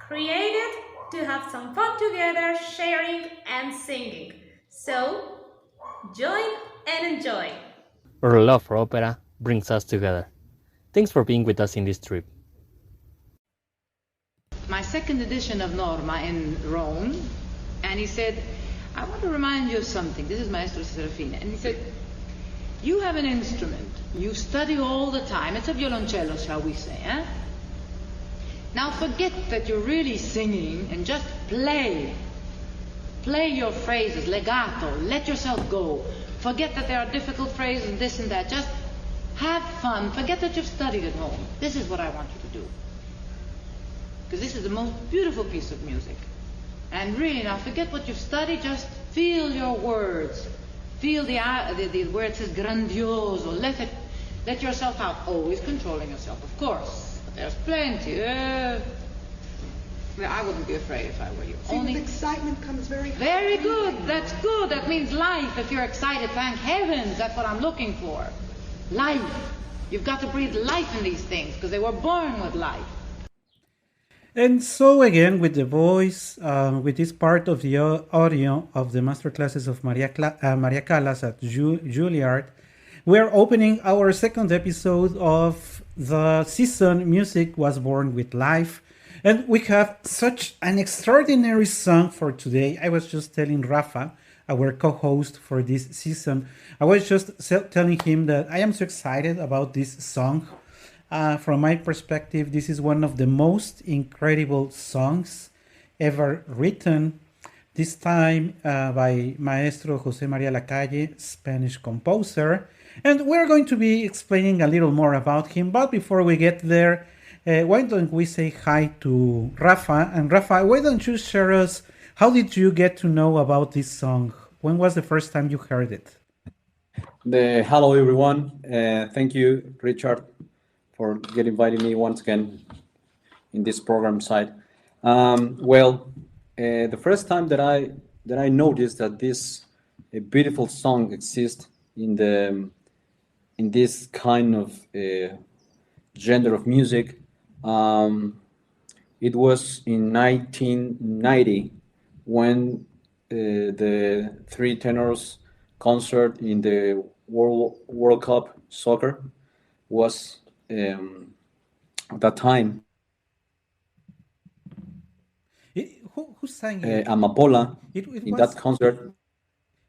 created to have some fun together, sharing and singing. So, join and enjoy. Our love for opera brings us together. Thanks for being with us in this trip. My second edition of Norma in Rome, and he said, I want to remind you of something. This is Maestro Serafina. And he said, you have an instrument. You study all the time. It's a violoncello, shall we say, eh? Now forget that you're really singing and just play. Play your phrases, legato, let yourself go. Forget that there are difficult phrases and this and that. Just have fun. Forget that you've studied at home. This is what I want you to do. Because this is the most beautiful piece of music. And really now, forget what you've studied, just feel your words. Feel the where it says grandioso. Let yourself out. Always controlling yourself, of course. But there's plenty. I wouldn't be afraid if I were you. See, the excitement comes very high. Very good. That's good. That means life. If you're excited, thank heavens. That's what I'm looking for. Life. You've got to breathe life in these things because they were born with life. And so again, with the voice, with this part of the audio of the masterclasses of Maria Callas at Juilliard, we are opening our second episode of the season Music Was Born with Life. And we have such an extraordinary song for today. I was just telling Raffa, our co-host for this season, I was just telling him that I am so excited about this song. From my perspective, this is one of the most incredible songs ever written, this time by Maestro José María Lacalle, Spanish composer. And we're going to be explaining a little more about him. But before we get there, why don't we say hi to Raffa? And Raffa, why don't you share us, how did you get to know about this song? When was the first time you heard it? Hello, everyone. Thank you, Richard, for inviting me once again in this program side. The first time that I noticed that this beautiful song exists in this kind of genre of music, it was in 1990 when the three tenors concert in the World Cup soccer was at that time. Who sang it? Amapola. It in was, that concert.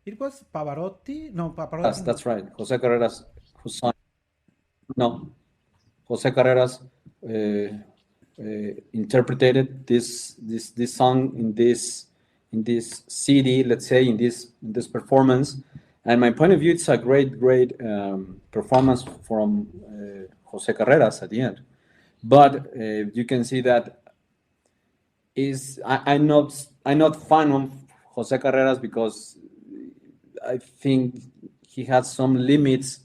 It was Pavarotti? No, Pavarotti. That's right. Jose Carreras who sang. No, Jose Carreras interpreted this song in this CD, let's say, in this performance. And my point of view, it's a great performance from Jose Carreras at the end. But you can see that I'm not fan of Jose Carreras because I think he has some limits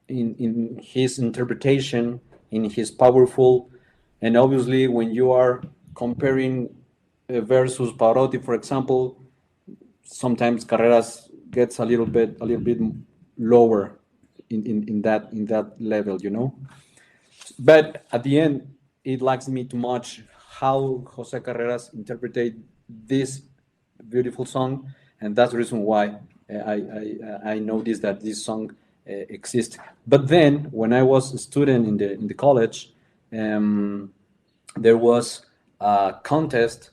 in his interpretation, in his powerful, and obviously when you are comparing versus Pavarotti, for example, sometimes Carreras gets a little bit lower in that level, you know. But at the end, it likes me too much how Jose Carreras interpreted this beautiful song, and that's the reason why I noticed that this song exists. But then, when I was a student in the college, there was a contest,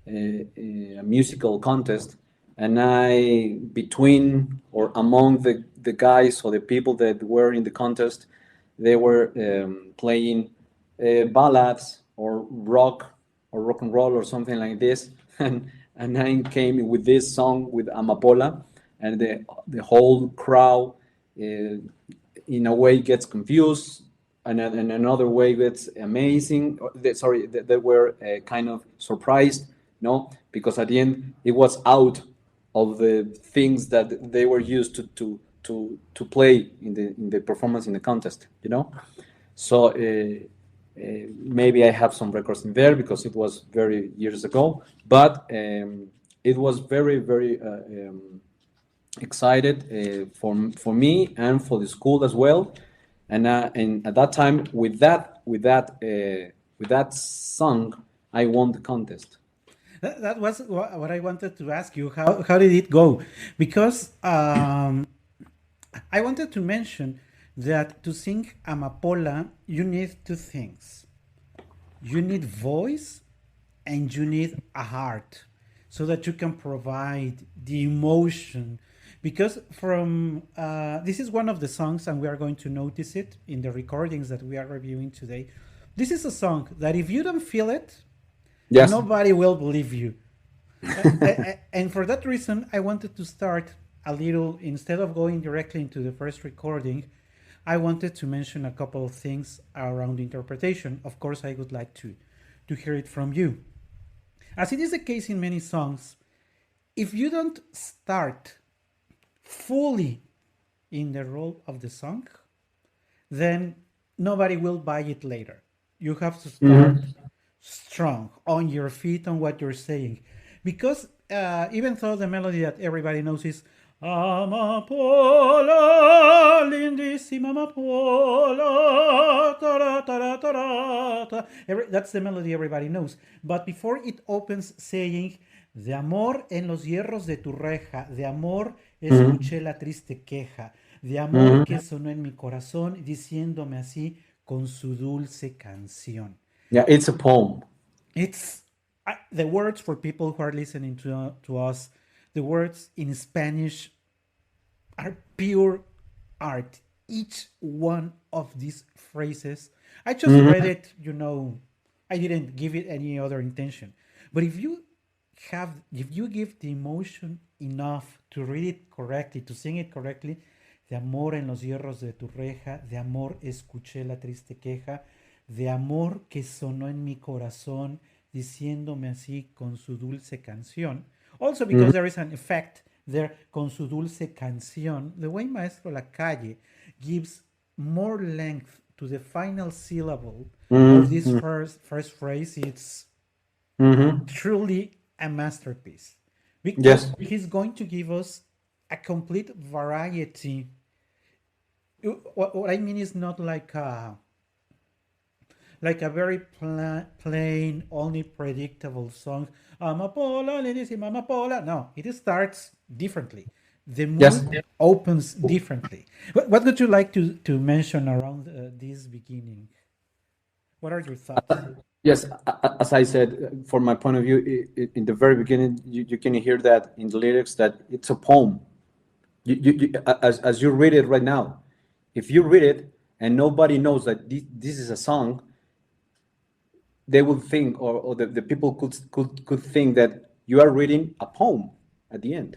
a musical contest, and among the guys or the people that were in the contest, they were playing ballads or rock and roll or something like this, and I came with this song with Amapola, and the whole crowd in a way gets confused, and in another way gets amazing. They were kind of surprised, no, because at the end it was out of the things that they were used to play in the performance in the contest, you know. So maybe I have some records in there because it was very years ago, but it was very excited for me and for the school as well. And at that time, with that song, I won the contest. That was what I wanted to ask you. How did it go? Because I wanted to mention that to sing Amapola, you need two things. You need voice and you need a heart so that you can provide the emotion. Because from this is one of the songs, and we are going to notice it in the recordings that we are reviewing today. This is a song that if you don't feel it, Yes. nobody will believe you. And for that reason, I wanted to start a little, instead of going directly into the first recording, I wanted to mention a couple of things around interpretation. Of course, I would like to hear it from you. As it is the case in many songs, if you don't start fully in the role of the song, then nobody will buy it later. You have to start strong on your feet on what you're saying. Because even though the melody that everybody knows is Amapola, lindissima amapola, tara, tara, tara, ta. That's the melody everybody knows. But before it opens saying, de amor en los hierros de tu reja, de amor escuché la triste queja, de amor que sonó en mi corazón, diciéndome así con su dulce canción. Yeah, it's a poem. It's the words for people who are listening to us. The words in Spanish are pure art. Each one of these phrases, I just read it. I didn't give it any other intention. But if you give the emotion enough to read it correctly, to sing it correctly, de amor en los hierros de tu reja, de amor escuché la triste queja, de amor que sonó en mi corazón, diciéndome así con su dulce canción. Also because there is an effect there, con su dulce canción, the way Maestro Lacalle gives more length to the final syllable of this first phrase, it's truly a masterpiece. Because he's going to give us a complete variety. What I mean is not like a very plain, only predictable song. Amapola, lindissima amapola. No, it starts differently. The mood opens differently. What would you like to mention around this beginning? What are your thoughts? Yes, as I said, from my point of view, in the very beginning, you can hear that in the lyrics that it's a poem. As you read it right now, if you read it and nobody knows that this is a song, they would think, or the people could think that you are reading a poem at the end,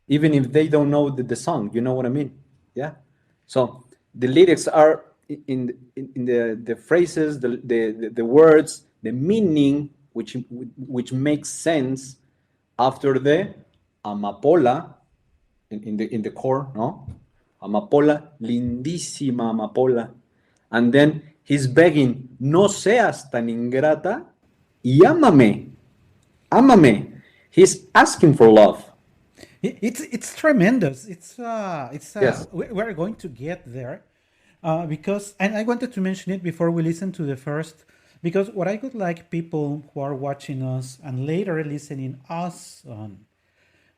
even if they don't know the song. You know what I mean? Yeah. So the lyrics are in the phrases, the words, the meaning, which makes sense after the amapola in the core, no? Amapola, lindísima amapola, and then he's begging, no seas tan ingrata y ámame. He's asking for love. It's tremendous. Yes. We're going to get there because, and I wanted to mention it before we listen to the first, because what I would like people who are watching us and later listening us on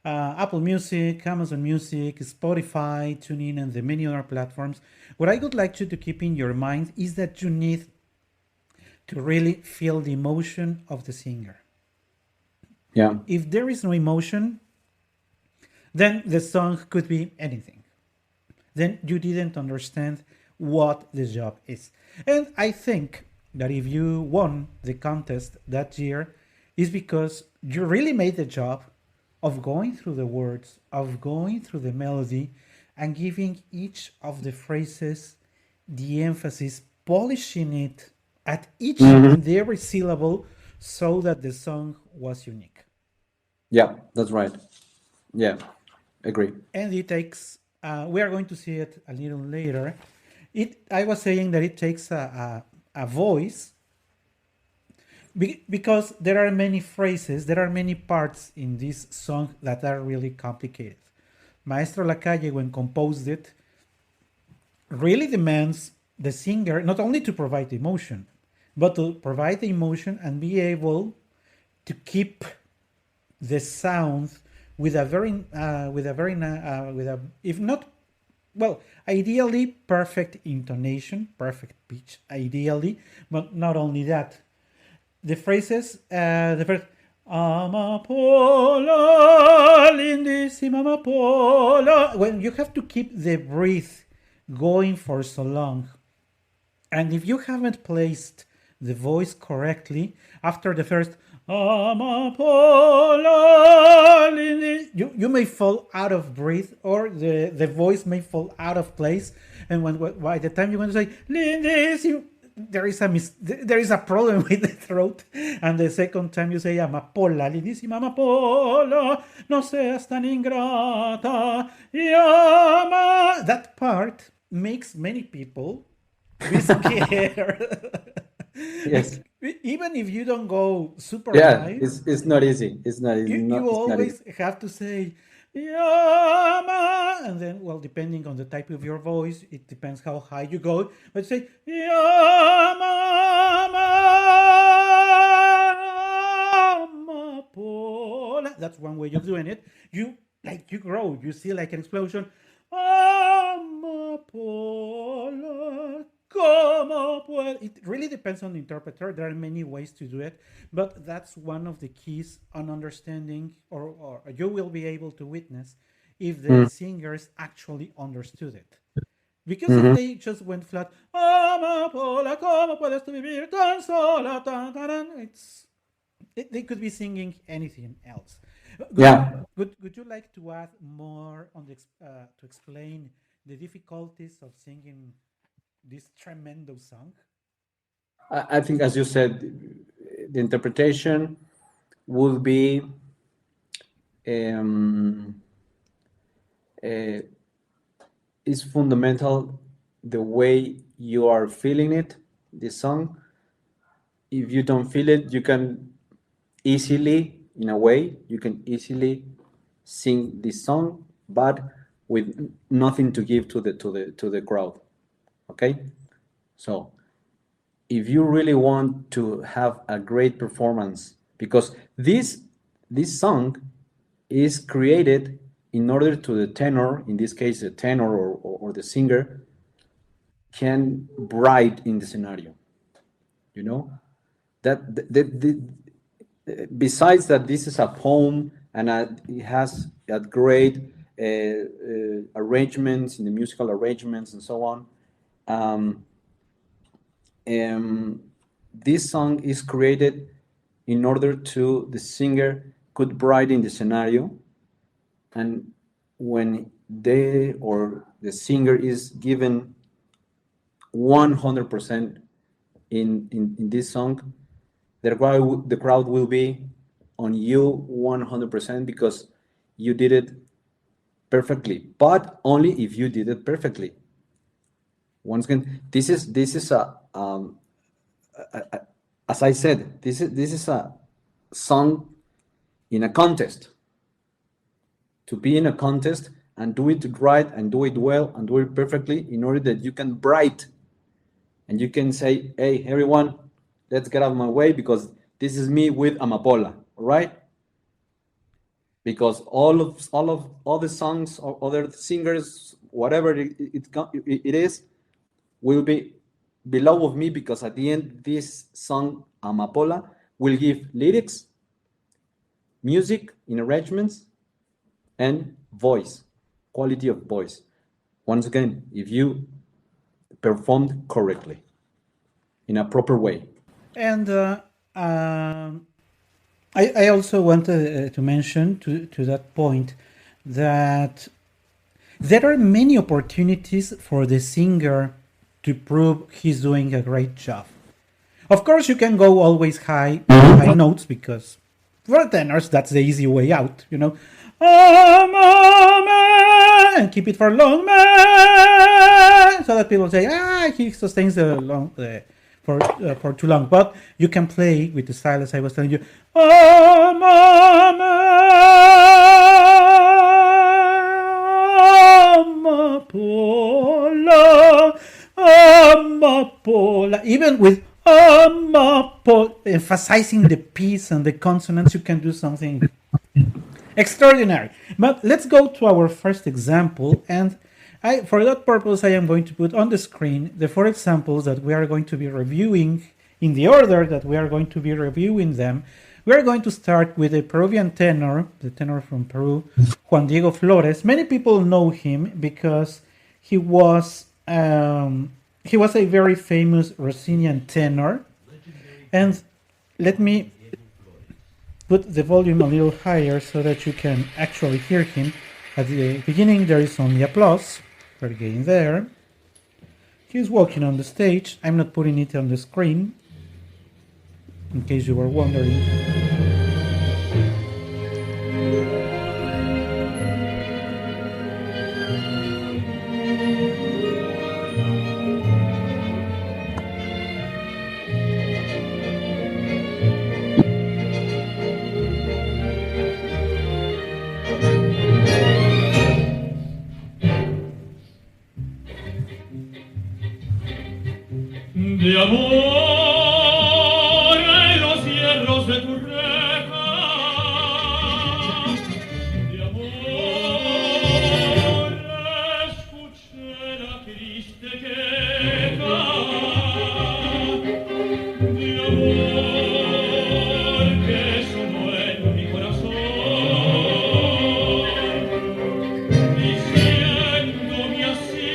Apple Music, Amazon Music, Spotify, TuneIn, and the many other platforms, what I would like you to keep in your mind is that you need to really feel the emotion of the singer. Yeah. If there is no emotion, then the song could be anything. Then you didn't understand what the job is. And I think that if you won the contest that year, is because you really made the job of going through the words, of going through the melody, and giving each of the phrases the emphasis, polishing it at each and every syllable so that the song was unique. Yeah, that's right. Yeah, agree. And it takes, we are going to see it a little later. I was saying that it takes a voice, because there are many phrases, there are many parts in this song that are really complicated. Maestro Lacalle, when composed it, really demands the singer not only to provide emotion, but to provide the emotion and be able to keep the sound with a if not, well, ideally perfect intonation, perfect pitch, ideally, but not only that. The phrases, the first Amapola, lindissima Amapola, when you have to keep the breath going for so long, and if you haven't placed the voice correctly after the first Amapola, you may fall out of breath, or the voice may fall out of place, and when by the time you want to say lindissima, there is a problem with the throat, and the second time you say Amapola, lindissima Amapola, no seas tan ingrata, llama. That part makes many people be scared. Yes. Even if you don't go super Yeah, high, it's not easy. It's not easy. you It's not easy. always have to say Yama, and then, well, depending on the type of your voice, it depends how high you go. But say Amapola. That's one way of doing it. You grow. You see like an explosion. Amapola. Como puedo. It really depends on the interpreter. There are many ways to do it, but that's one of the keys on understanding, or you will be able to witness if the singers actually understood it. Because if they just went flat, Amapola, como puedes tú vivir tan sola, they could be singing anything else. Would you like to add more on to explain the difficulties of singing this tremendous song? I think, as you said, the interpretation would be is fundamental, the way you are feeling it, the song. If you don't feel it, you can easily, in a way, you can easily sing this song, but with nothing to give to the crowd. Okay, so if you really want to have a great performance, because this song is created in order to the tenor, in this case the tenor or the singer, can bright in the scenario, you know, that besides that this is a poem and it has a great arrangements, in the musical arrangements and so on. This song is created in order to the singer could brighten the scenario, and when they or the singer is given 100% in this song, the crowd will be on you 100% because you did it perfectly, but only if you did it perfectly. Once again, this is as I said, this is a song in a contest. To be in a contest and do it right and do it well and do it perfectly, in order that you can bright and you can say, hey, everyone, let's get out of my way because this is me with Amapola, all right? Because all the songs or other singers, whatever it is, will be below of me, because at the end, this song, Amapola, will give lyrics, music in arrangements, and voice, quality of voice. Once again, if you performed correctly, in a proper way. And I also wanted to mention to that point that there are many opportunities for the singer to prove he's doing a great job. Of course, you can go always high notes, because for tenors, that's the easy way out, you know. And keep it for long, man, so that people say, he sustains the long for too long. But you can play with the style, as I was telling you. Amapola, Amapola, even with emphasizing the P's and the consonants, you can do something extraordinary. But let's go to our first example, and for that purpose, I am going to put on the screen the 4 examples that we are going to be reviewing in the order that we are going to be reviewing them. We are going to start with a Peruvian tenor, the tenor from Peru, Juan Diego Flores. Many people know him because he was a very famous Rossinian tenor. And let me put the volume a little higher so that you can actually hear him. At the beginning, there is only applause. We're getting there. He's walking on the stage. I'm not putting it on the screen, in case you were wondering. De amor en los hierros de tu reja, de amor escuché la triste queja, de amor que sonó en mi corazón, diciéndome así.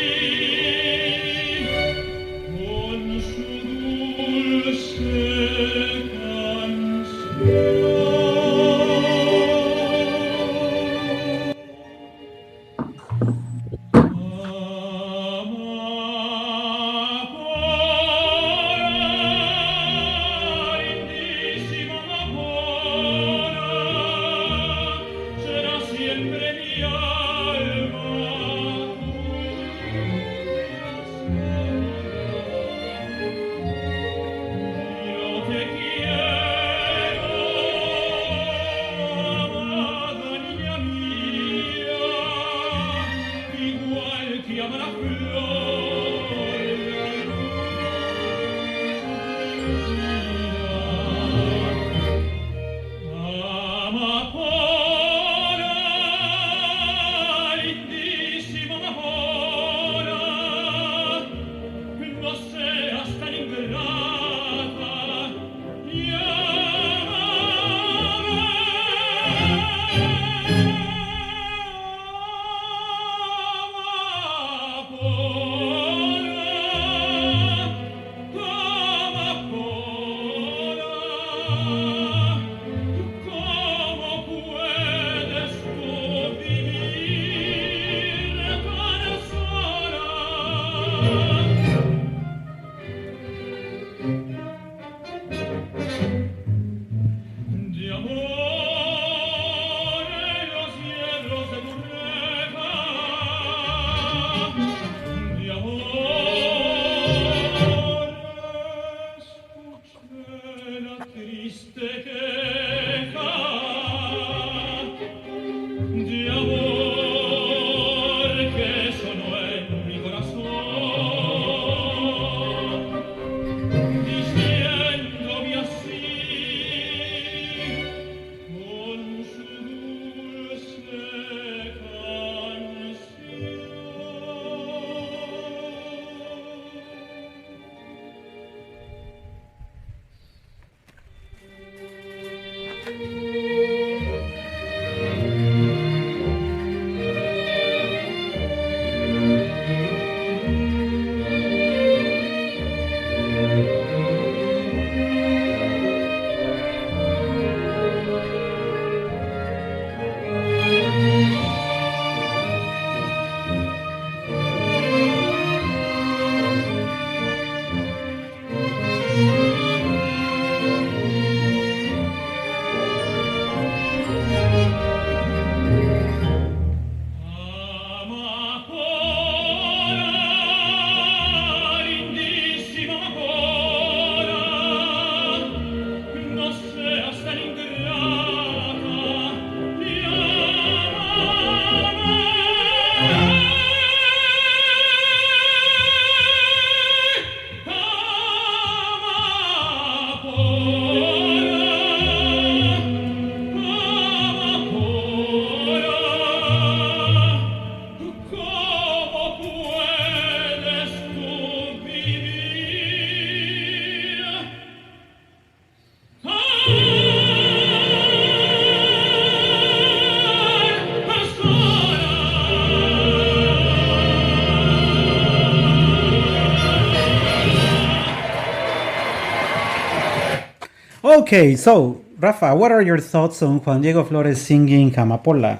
Okay, so Rafa, what are your thoughts on Juan Diego Flores singing Amapola?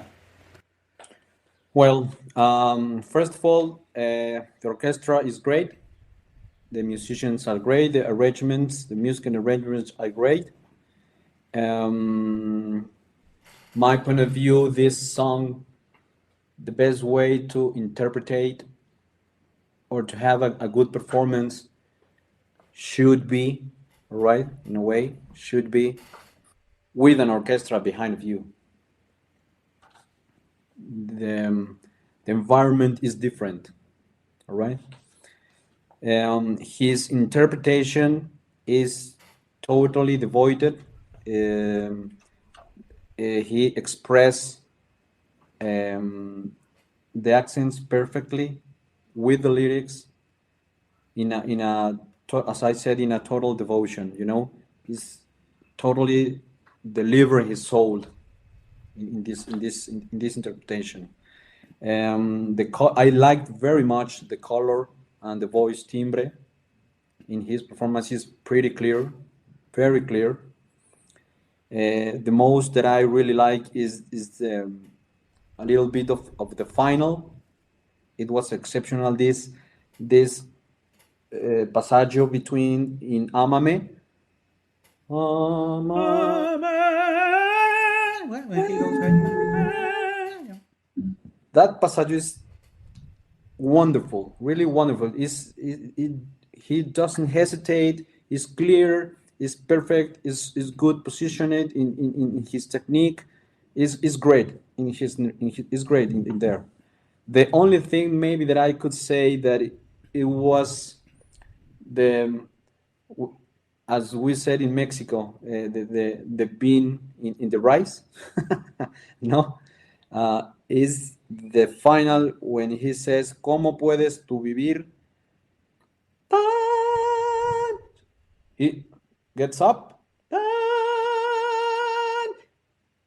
Well, first of all, the orchestra is great. The musicians are great. The arrangements, the music and arrangements are great. My point of view, this song, the best way to interpret or to have a good performance should be, right, in a way, should be with an orchestra behind you. The environment is different, all right? His interpretation is totally devoted. He expressed the accents perfectly with the lyrics as I said, in a total devotion. He's totally delivering his soul in this interpretation. I liked very much the color and the voice timbre in his performance. Is pretty clear, very clear. The most that I really like is a little bit of the final. It was exceptional. This passaggio between in Amame. That passage is wonderful, really wonderful. He doesn't hesitate. Is clear. Is perfect. Is good positioned in his technique. Is great is great in there. The only thing maybe that I could say that it was as we said in Mexico, the bean in the rice, no, is the final when he says, "¿Cómo puedes tú vivir?" He gets up,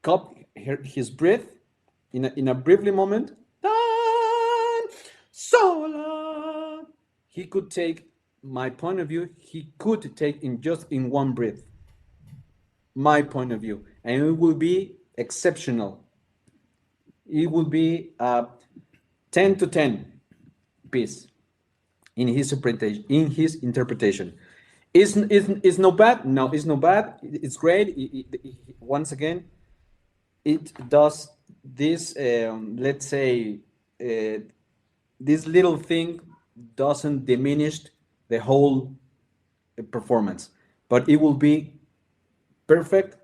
caught his breath in a briefly moment. Sola. He could take, my point of view, he could take in one breath. My point of view, and it will be exceptional. It will be a 10 to 10 piece in his interpretation. Is no bad. No, it's no bad. It's great. Once again, it does this. Let's say this little thing doesn't diminish the whole performance, but it will be perfect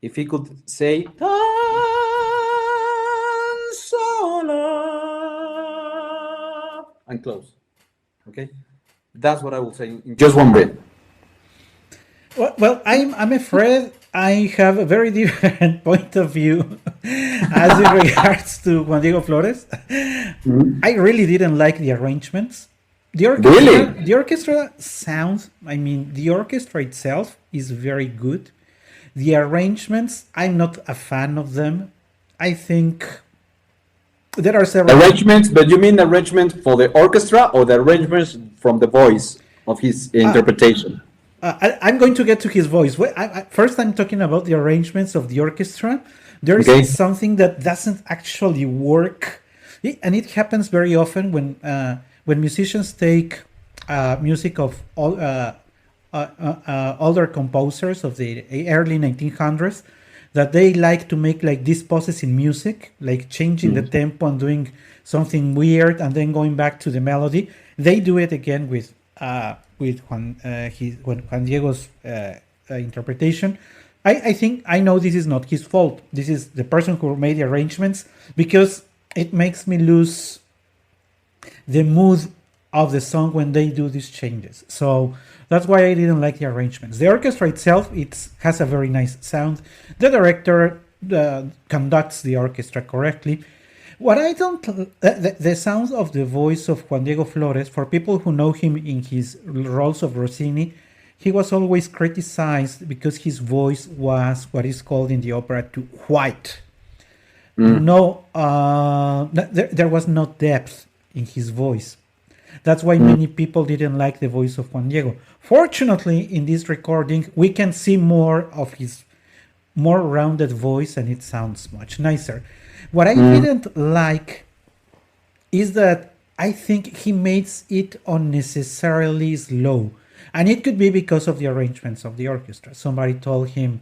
if he could say and close. Okay, that's what I will say in just one breath. Well, I'm afraid I have a very different point of view as in regards to Juan Diego Flores. I really didn't like the arrangements. The orchestra sounds, the orchestra itself is very good. The arrangements, I'm not a fan of them. I think there are several arrangements, but you mean arrangements for the orchestra or the arrangements from the voice of his interpretation? I'm going to get to his voice. First, I'm talking about the arrangements of the orchestra. There is something that doesn't actually work, and it happens very often when musicians take music of older composers of the early 1900s, that they like to make like these pauses in music, like changing the tempo and doing something weird and then going back to the melody. They do it again with Juan Diego's interpretation. I think I know this is not his fault. This is the person who made the arrangements, because it makes me lose the mood of the song when they do these changes. So that's why I didn't like the arrangements. The orchestra itself, has a very nice sound. The director conducts the orchestra correctly. What I don't, the sound of the voice of Juan Diego Flores, for people who know him in his roles of Rossini, he was always criticized because his voice was what is called in the opera too white. There was no depth in his voice. That's why many people didn't like the voice of Juan Diego. Fortunately, in this recording, we can see more of his more rounded voice, and it sounds much nicer. What I didn't like is that I think he makes it unnecessarily slow. And it could be because of the arrangements of the orchestra. Somebody told him,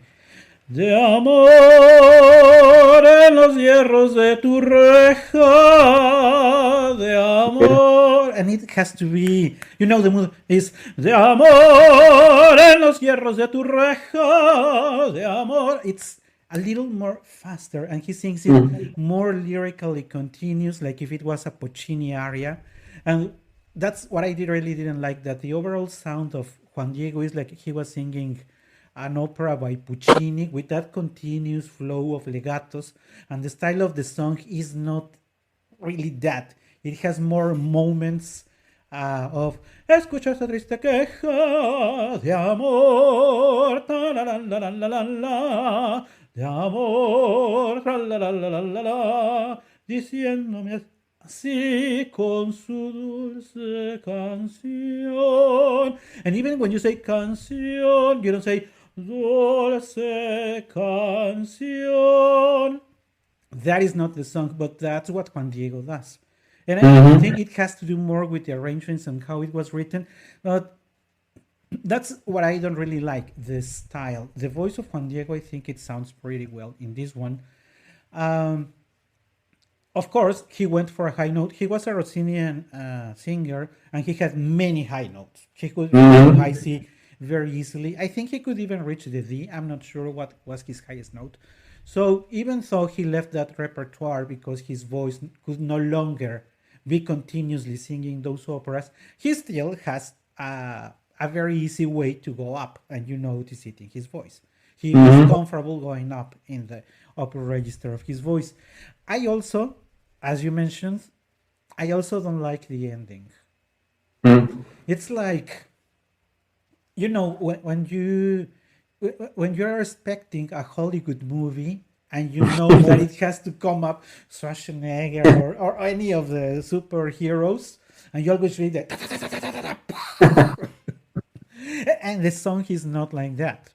de amor en los hierros de tu reja, de amor. And it has to be, the mood is, de amor en los hierros de tu reja, de amor. It's a little more faster, and he sings it more lyrically continuous, like if it was a Puccini aria. And that's what I really didn't like, that the overall sound of Juan Diego is like he was singing an opera by Puccini with that continuous flow of legatos, and the style of the song is not really that. It has more moments of escucha esta triste queja de amor, ta la la la la la la la, de amor, tra la la la la la la, diciéndome así con su dulce canción. And even when you say canción, you don't say dulce canción. That is not the song, but that's what Juan Diego does. And I think it has to do more with the arrangements and how it was written. But that's what I don't really like, the style. The voice of Juan Diego, I think it sounds pretty well in this one. Of course, he went for a high note. He was a Rossinian singer, and he had many high notes. He could reach high C very easily. I think he could even reach the D. I'm not sure what was his highest note. So even though he left that repertoire because his voice could no longer be continuously singing those operas, he still has a very easy way to go up, and you notice it in his voice. He was comfortable going up in the upper register of his voice. I also, as you mentioned, I also don't like the ending. It's like, when you're expecting a Hollywood movie and you know that it has to come up Schwarzenegger or any of the superheroes, and you always read that, and the song is not like that.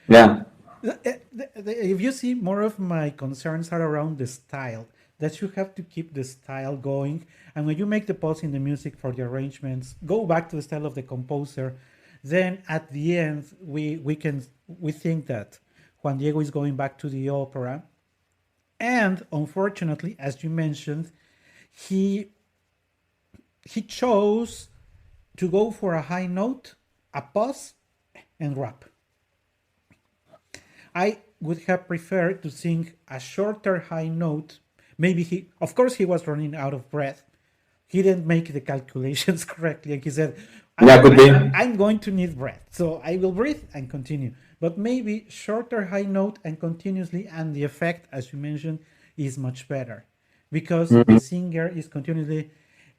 Yeah. If you see, more of my concerns are around the style, that you have to keep the style going. And when you make the pause in the music for the arrangements, go back to the style of the composer. Then at the end, we think that Juan Diego is going back to the opera. And unfortunately, as you mentioned, he chose to go for a high note, a pause, and rap. I would have preferred to sing a shorter high note. Maybe he was running out of breath. He didn't make the calculations correctly, and he said, I'm going to need breath, so I will breathe and continue. But maybe shorter high note and continuously, and the effect, as you mentioned, is much better. Because the singer is continuously,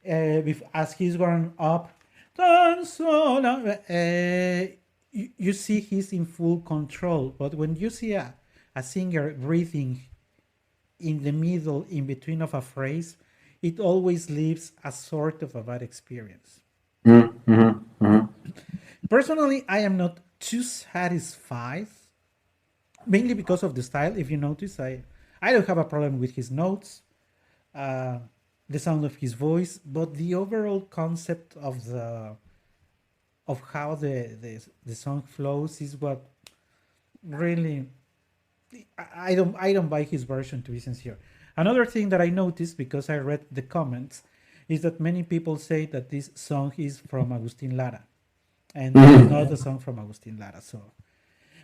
as he's going up, you see he's in full control. But when you see a singer breathing in the middle, in between of a phrase, it always leaves a sort of a bad experience. Personally, I am not too satisfied, mainly because of the style. If you notice, I don't have a problem with his notes, the sound of his voice, but the overall concept of how the song flows is what really I don't buy his version, to be sincere. Another thing that I noticed, because I read the comments, is that many people say that this song is from Agustin Lara, and it's not a song from Agustin Lara. So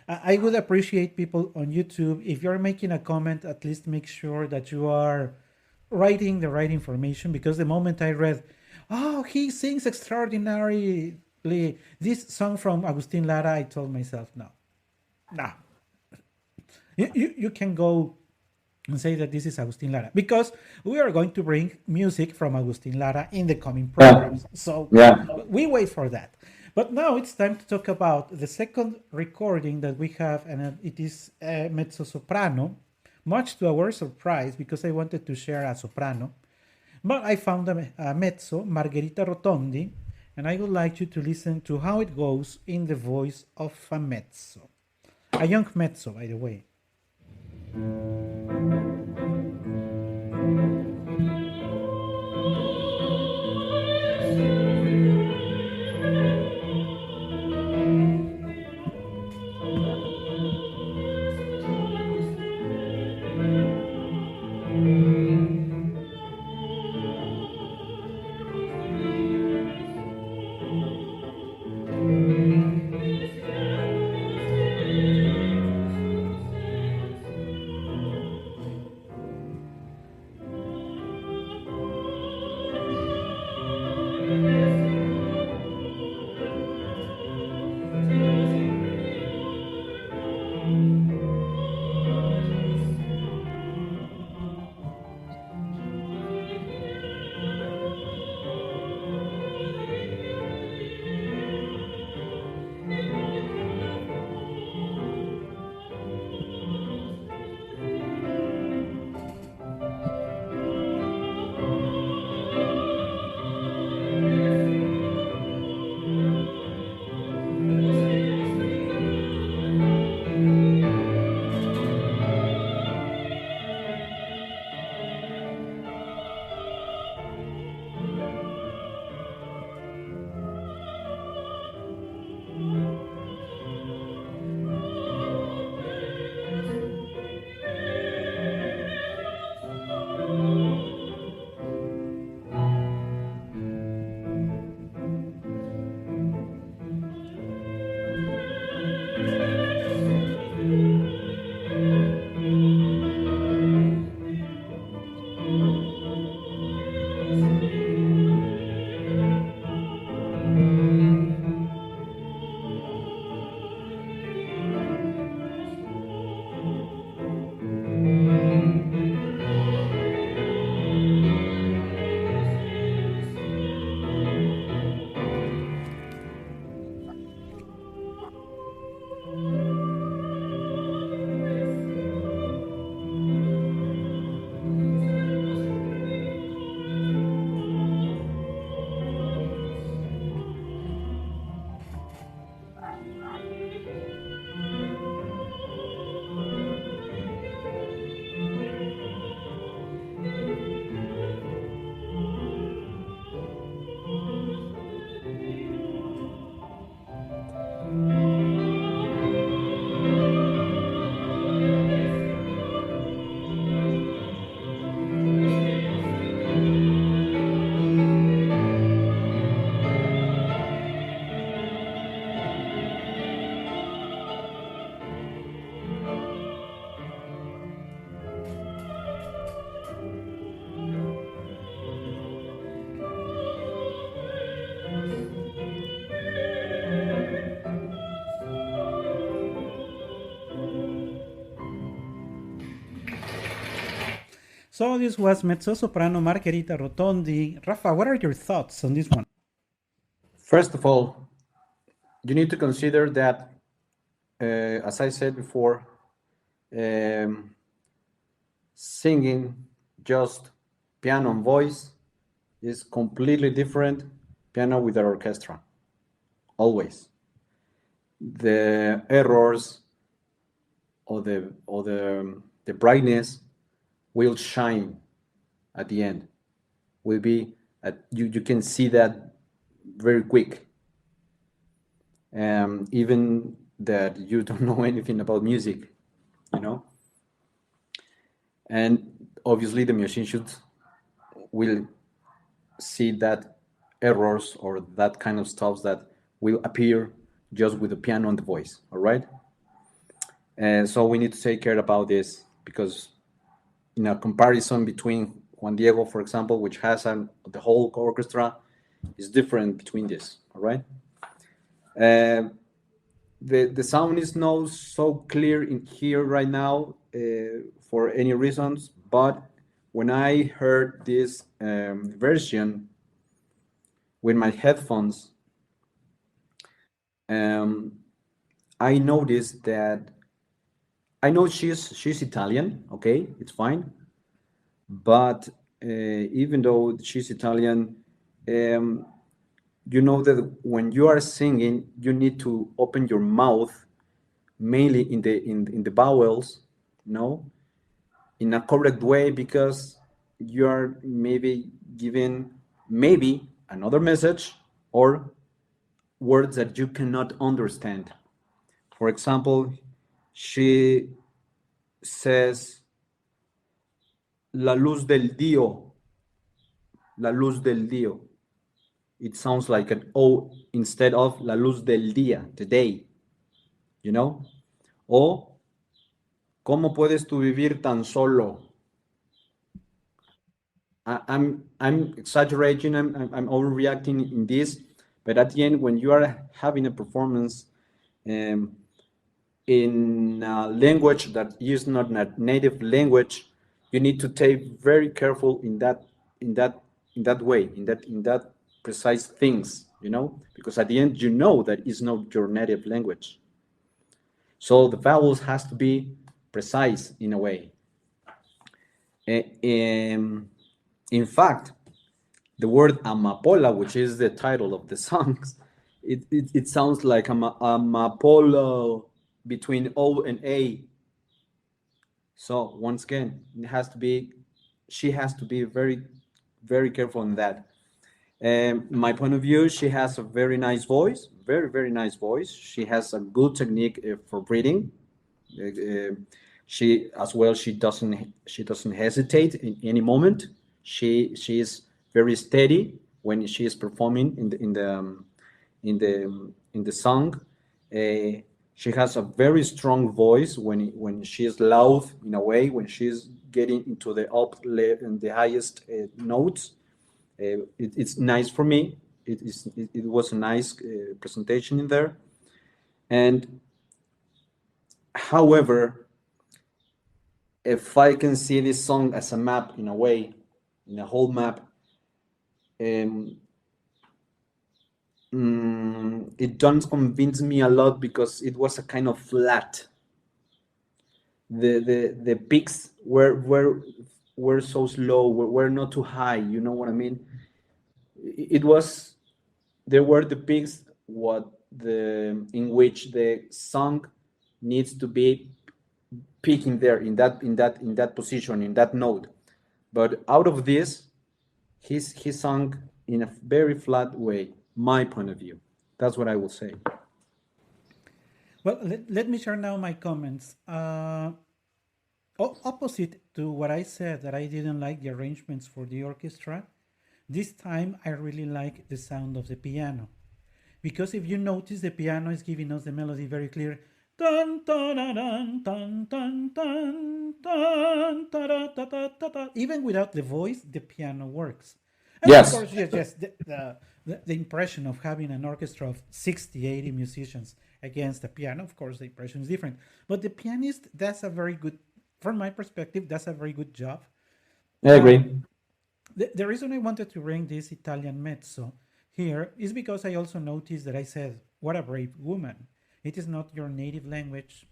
I would appreciate people on YouTube, if you're making a comment, at least make sure that you are writing the right information, because the moment I read, he sings extraordinarily this song from Agustin Lara, I told myself, no. You can go and say that this is Agustin Lara, because we are going to bring music from Agustin Lara in the coming programs. So we wait for that. But now it's time to talk about the second recording that we have, and it is mezzo soprano, much to our surprise, because I wanted to share a soprano. But I found a mezzo, Margherita Rotondi, and I would like you to listen to how it goes in the voice of a mezzo. A young mezzo, by the way. So this was mezzo-soprano Margherita Rotondi. Raffa, what are your thoughts on this one? First of all, you need to consider that, as I said before, singing just piano and voice is completely different piano with an orchestra. Always. The errors or the brightness will shine at the end. Will be you can see that very quick. Even that you don't know anything about music, you know. And obviously the musicians will see that errors or that kind of stuff that will appear just with the piano and the voice. All right. And so we need to take care about this, because in a comparison between Juan Diego, for example, which has the whole orchestra, is different between this. All right. The sound is not so clear in here right now for any reasons, but when I heard this version with my headphones, I noticed that I know she's Italian, okay, it's fine, but even though she's Italian, you know that when you are singing, you need to open your mouth mainly in the vowels, no, in a correct way, because you are maybe giving maybe another message or words that you cannot understand. For example, she says la luz del dio, la luz del dio. It sounds like an O instead of la luz del día, the day, you know? O, ¿cómo puedes tú vivir tan solo? I'm exaggerating, I'm overreacting in this, but at the end, when you are having a performance in a language that is not a native language, you need to take very careful in that way, in that precise things, you know, because at the end you know that it's not your native language. So the vowels has to be precise in a way. In fact, the word Amapola, which is the title of the songs, it sounds like Amapola between O and A. So once again, she has to be very, very careful in that. My point of view, she has a very nice voice, very, very nice voice. She has a good technique for breathing. She as well. She doesn't hesitate in any moment. She is very steady when she is performing in the song. She has a very strong voice when she is loud in a way, when she is getting into the and the highest notes. It's nice for me. It was a nice presentation in there. And however, if I can see this song as a map in a way, in a whole map, it doesn't convince me a lot because it was a kind of flat. The peaks were so slow, were not too high. You know what I mean? There were the peaks in which the song needs to be peaking there in that position, in that note. But out of this, he sung in a very flat way. My point of view. That's what I will say. Well, let me share now my comments. Opposite to what I said, that I didn't like the arrangements for the orchestra, this time I really like the sound of the piano. Because if you notice, the piano is giving us the melody very clear. Dun, dun, dun, dun, dun, dun, dun, da, da, da, da, da, da. Even without the voice, the piano works. And of Yes. course, yes, the impression of having an orchestra of 60, 80 musicians against the piano, of course, the impression is different. But the pianist does a very good, from my perspective, does a very good job. I agree. The reason I wanted to bring this Italian mezzo here is because I also noticed that I said, what a brave woman. It is not your native language.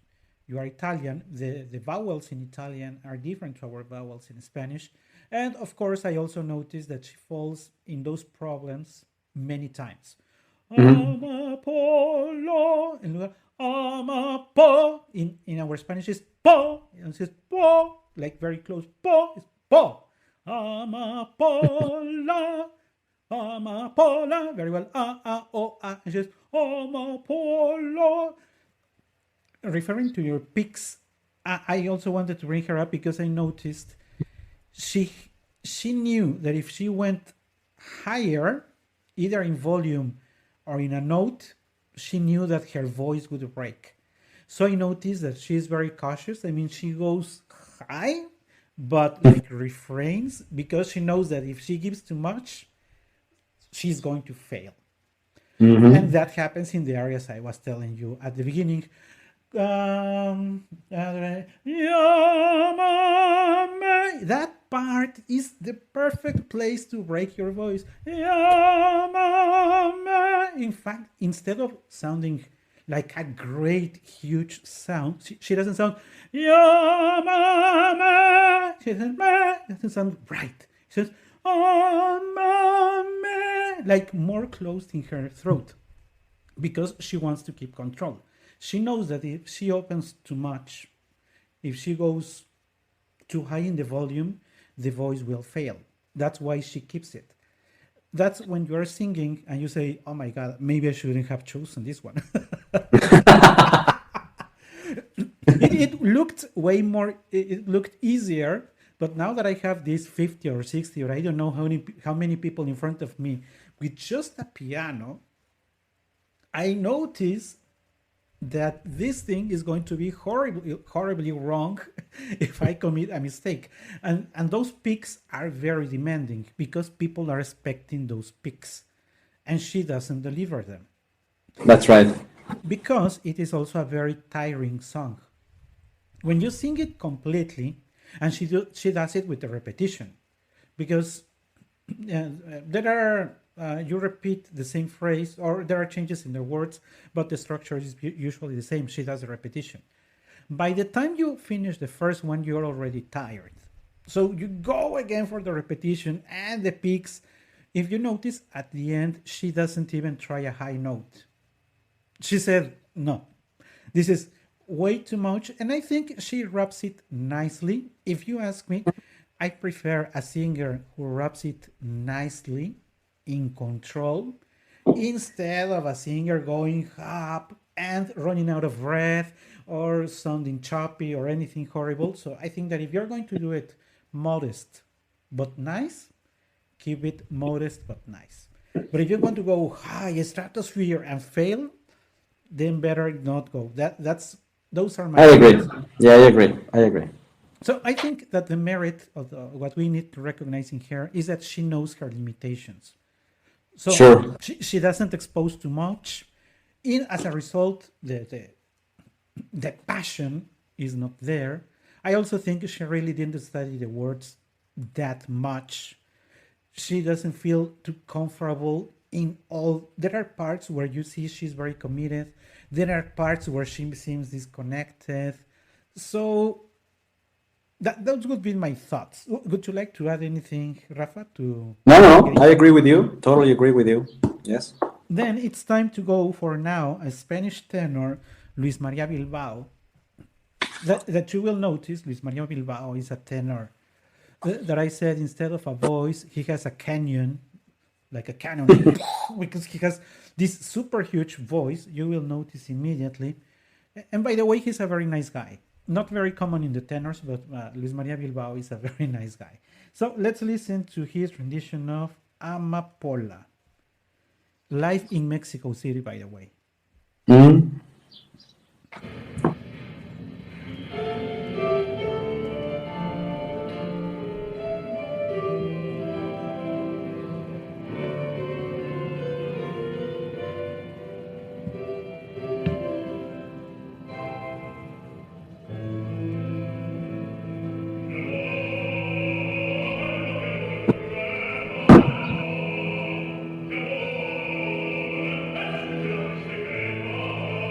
You are Italian. The vowels in Italian are different to our vowels in Spanish. And of course, I also noticed that she falls in those problems many times. Amapola. Amapo. In our Spanish is po. And it's po. Like very close. Po is po. Amapola. Amapola. Very well. O, a. And she's Amapola. Referring to your picks, I also wanted to bring her up because I noticed she knew that if she went higher, either in volume or in a note, she knew that her voice would break. So I noticed that she's very cautious. I mean, she goes high, but like refrains, because she knows that if she gives too much, she's going to fail. And that happens in the areas I was telling you at the beginning. That part is the perfect place to break your voice. In fact, instead of sounding like a great, huge sound, she doesn't sound. She doesn't sound right. She says, "Oh, mama," like more closed in her throat because she wants to keep control. She knows that if she opens too much, if she goes too high in the volume, the voice will fail. That's why she keeps it. That's when you are singing and you say, "Oh my God, maybe I shouldn't have chosen this one." It looked way more, it looked easier, but now that I have this 50 or 60 or I don't know how many people in front of me with just a piano, I notice that this thing is going to be horribly wrong if I commit a mistake. And those picks are very demanding because people are expecting those picks and she doesn't deliver them. That's right. Because it is also a very tiring song. When you sing it completely, and she does it with the repetition, because there are you repeat the same phrase or there are changes in the words, but the structure is usually the same. She does the repetition. By the time you finish the first one, you're already tired. So you go again for the repetition and the picks. If you notice at the end, she doesn't even try a high note. She said, "No, this is way too much." And I think she raps it nicely. If you ask me, I prefer a singer who raps it nicely, in control, instead of a singer going up and running out of breath or sounding choppy or anything horrible. So I think that if you're going to do it modest but nice, keep it modest but nice. But if you want to go high stratosphere and fail, then better not go. Those are my. I agree. Yeah, I agree. So I think that the merit of what we need to recognize in her is that she knows her limitations. So Sure. she doesn't expose too much. As a result, the passion is not there. I also think she really didn't study the words that much. She doesn't feel too comfortable in all. There are parts where you see she's very committed. There are parts where she seems disconnected. So those would be my thoughts. Would you like to add anything, Rafa? No, I agree with you. Totally agree with you. Yes. Then it's time to go for now a Spanish tenor, Luis Maria Bilbao. That you will notice, Luis Maria Bilbao is a tenor. That I said instead of a voice, he has a canyon, like a cannon, because he has this super huge voice. You will notice immediately. And by the way, he's a very nice guy. Not very common in the tenors, but Luis Maria Bilbao is a very nice guy. So let's listen to his rendition of Amapola. Live in Mexico City, by the way. Mm. Segreto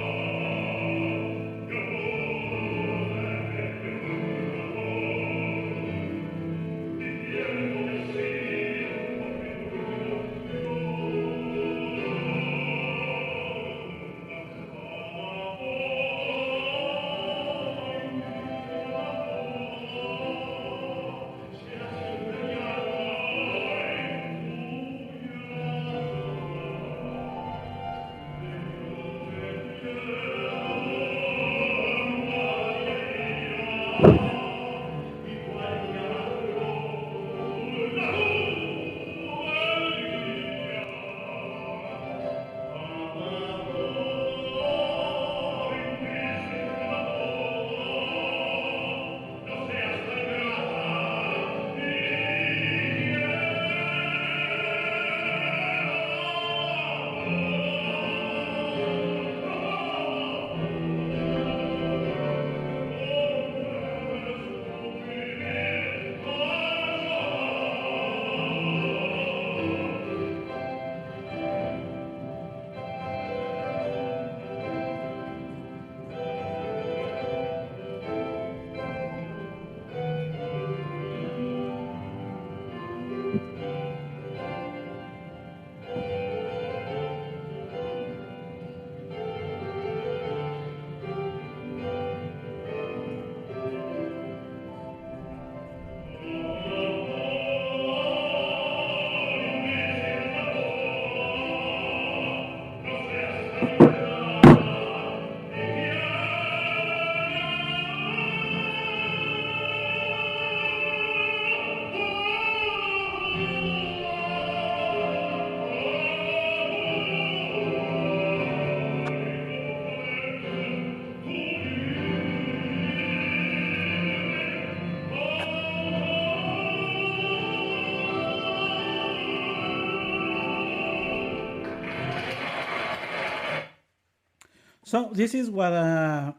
So this is what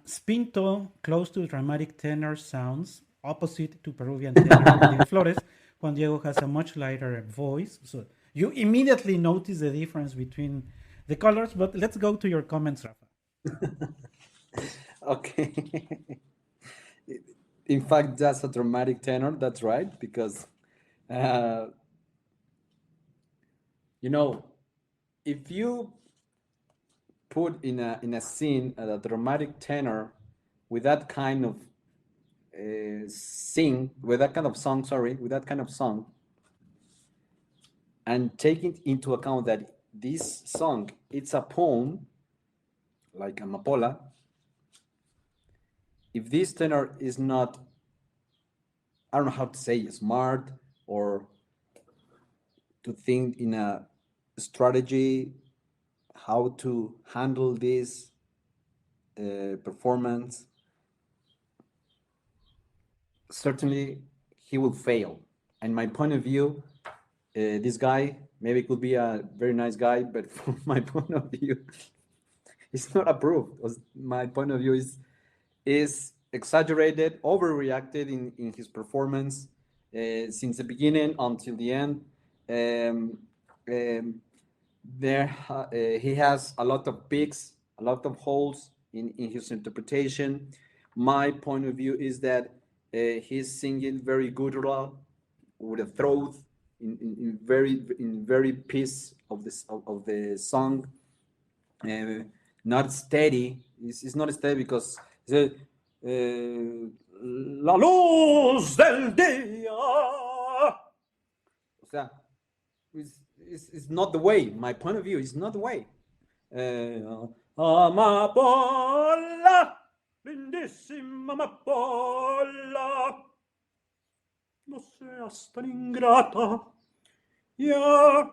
spinto, close to dramatic tenor, sounds opposite to Peruvian tenor Juan Diego Flores. Juan Diego has a much lighter voice, so you immediately notice the difference between the colors. But let's go to your comments, Rafa. Okay. In fact, that's a dramatic tenor. That's right, because uh, you know, if you put in a scene a dramatic tenor with that kind of with that kind of song, sorry, with that kind of song, and taking into account that this song it's a poem like Amapola, if this tenor is not, I don't know how to say, smart, or to think in a strategy how to handle this performance, certainly he will fail. And my point of view, this guy maybe could be a very nice guy, but from my point of view, it's not approved. My point of view is exaggerated, overreacted in his performance since the beginning until the end. Um, he has a lot of peaks, a lot of holes in his interpretation. My point of view is that he's singing very guttural with a throat in very piece of this of the song, not steady. It's not steady because it's la luz del día. O sea, it's not the way. My point of view is not the way. Amapola, lindísima amapola, no seas tan ingrata. Yeah.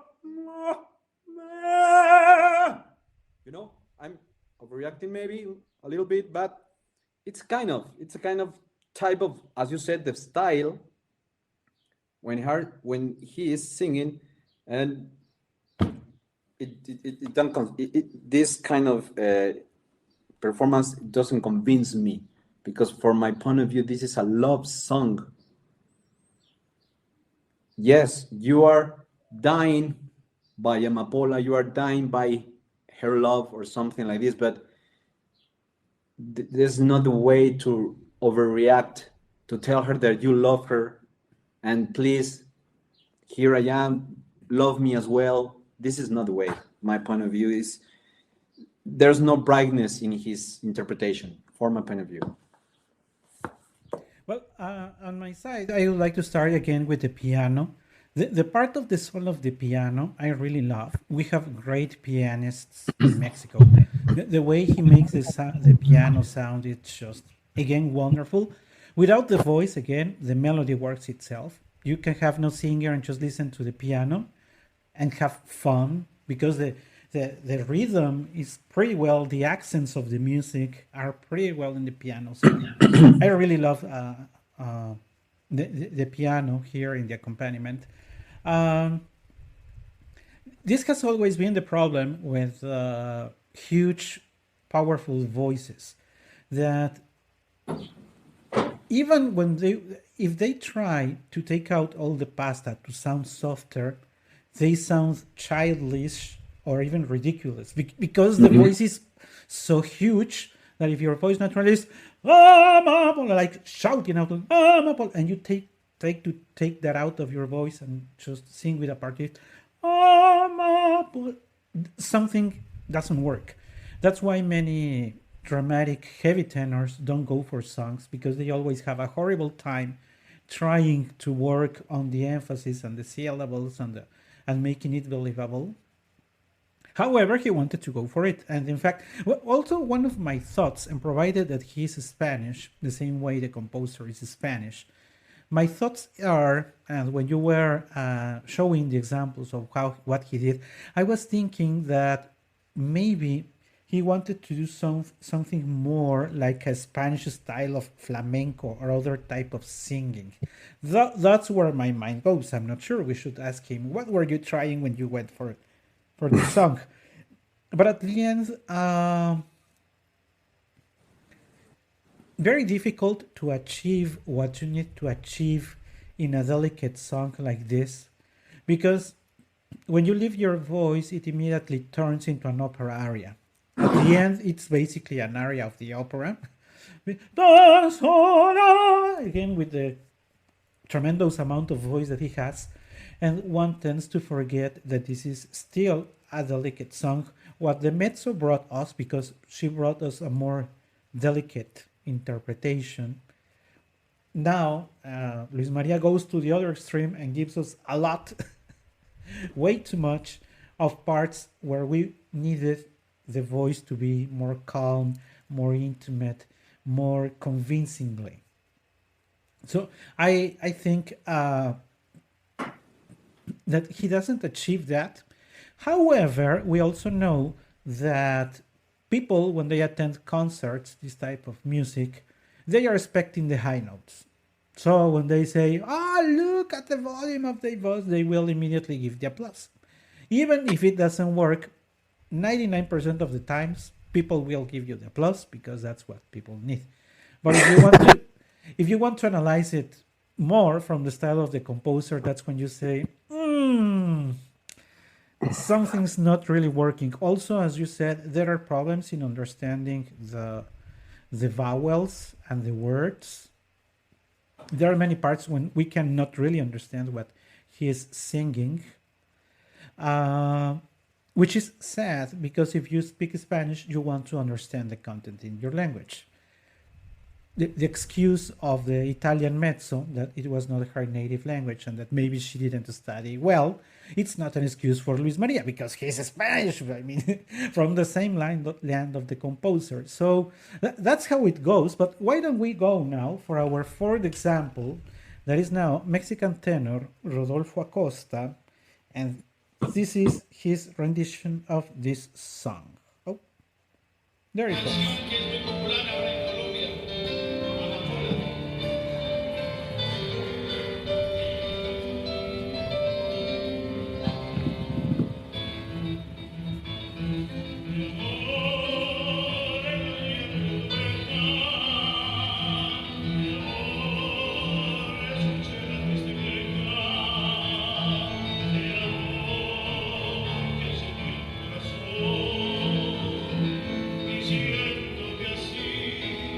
You know, I'm overreacting maybe a little bit, but it's a kind of type of, as you said, the style when he is singing, and this kind of performance doesn't convince me, because from my point of view, this is a love song. Yes, you are dying by Amapola, you are dying by her love or something like this, but there's not a way to overreact, to tell her that you love her and please, here I am, love me as well. This is not the way. My point of view is there's no brightness in his interpretation, from my point of view. Well, on my side, I would like to start again with the piano. The part of the solo of the piano I really love. We have great pianists in Mexico. The way he makes the piano sound, it's just, again, wonderful. Without the voice, again, the melody works itself. You can have no singer and just listen to the piano and have fun, because the rhythm is pretty well, the accents of the music are pretty well in the piano. So I really love the piano here in the accompaniment. This has always been the problem with huge, powerful voices, that even when if they try to take out all the pasta to sound softer, they sound childish or even ridiculous, because the voice is so huge that if your voice naturally is like shouting out and you take that out of your voice and just sing with a partita, something doesn't work. That's why many dramatic heavy tenors don't go for songs, because they always have a horrible time trying to work on the emphasis and the syllables and making it believable. However, he wanted to go for it. And in fact, also one of my thoughts, and provided that he is Spanish, the same way the composer is Spanish, my thoughts are, and when you were showing the examples of what he did, I was thinking that maybe he wanted to do something more like a Spanish style of flamenco or other type of singing. That's where my mind goes. I'm not sure. We should ask him, what were you trying when you went for the song? But at the end, very difficult to achieve what you need to achieve in a delicate song like this, because when you leave your voice, it immediately turns into an opera aria. At the end, it's basically an aria of the opera. Again, with the tremendous amount of voice that he has, and one tends to forget that this is still a delicate song. What the mezzo brought us, because she brought us a more delicate interpretation. Now, Luis Maria goes to the other extreme and gives us a lot, way too much, of parts where we needed the voice to be more calm, more intimate, more convincingly. So I think that he doesn't achieve that. However, we also know that people, when they attend concerts, this type of music, they are expecting the high notes. So when they say, "Oh, look at the volume of their voice," they will immediately give the applause. Even if it doesn't work, 99% of the times, people will give you the applause because that's what people need. But if you want to analyze it more from the style of the composer, that's when you say, something's not really working. Also, as you said, there are problems in understanding the vowels and the words. There are many parts when we cannot really understand what he is singing, which is sad, because if you speak Spanish, you want to understand the content in your language. The excuse of the Italian mezzo that it was not her native language and that maybe she didn't study well, it's not an excuse for Luis Maria, because he's Spanish, I mean, from the same land of the composer. So that's how it goes. But why don't we go now for our fourth example, that is now Mexican tenor Rodolfo Acosta, and this is his rendition of this song. Oh, there it goes. Siento que así